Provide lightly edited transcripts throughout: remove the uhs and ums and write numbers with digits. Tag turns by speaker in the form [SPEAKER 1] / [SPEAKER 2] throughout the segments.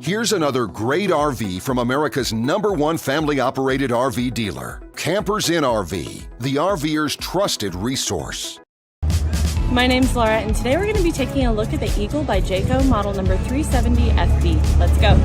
[SPEAKER 1] Here's another great RV from America's #1 family-operated RV dealer, Campers Inn RV, the RVer's trusted resource.
[SPEAKER 2] My name's Laura, and today we're going to be taking a look at the Eagle by Jayco model number 370FB. Let's go.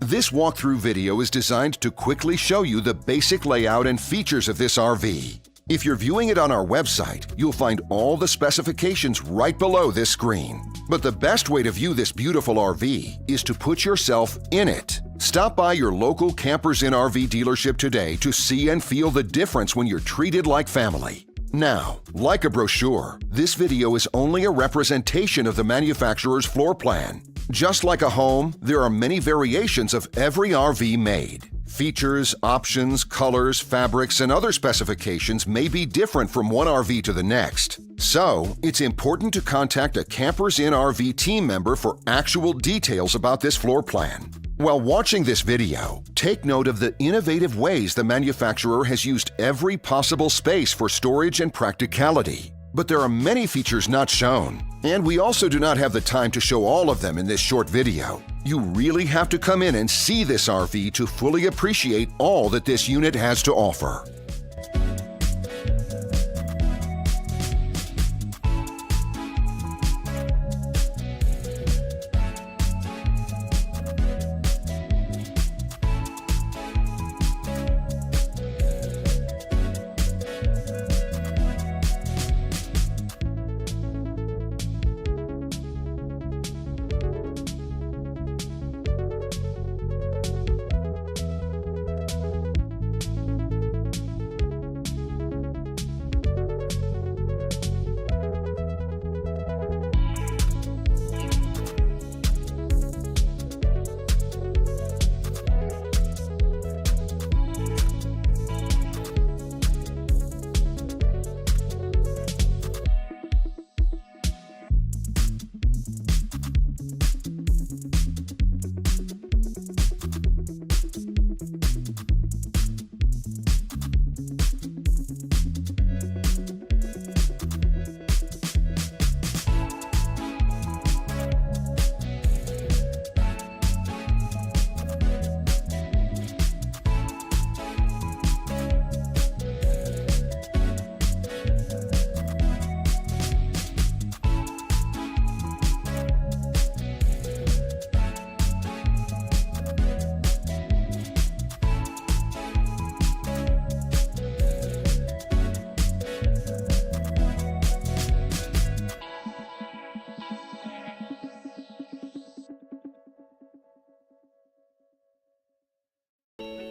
[SPEAKER 1] This walkthrough video is designed to quickly show you the basic layout and features of this RV. If you're viewing it on our website, you'll find all the specifications right below this screen. But the best way to view this beautiful RV is to put yourself in it. Stop by your local Campers Inn RV dealership today to see and feel the difference when you're treated like family. Now, like a brochure, this video is only a representation of the manufacturer's floor plan. Just like a home, there are many variations of every RV made. Features, options, colors, fabrics, and other specifications may be different from one RV to the next. So, it's important to contact a Campers Inn RV team member for actual details about this floor plan. While watching this video, take note of the innovative ways the manufacturer has used every possible space for storage and practicality. But there are many features not shown, and we also do not have the time to show all of them in this short video. You really have to come in and see this RV to fully appreciate all that this unit has to offer.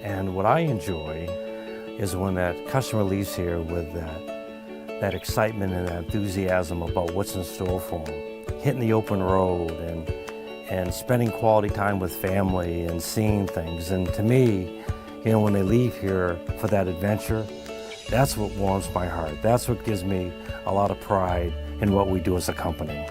[SPEAKER 3] And what I enjoy is when that customer leaves here with that excitement and that enthusiasm about what's in store for them. Hitting the open road and spending quality time with family and seeing things. And to me, you know, when they leave here for that adventure, that's what warms my heart. That's what gives me a lot of pride in what we do as a company.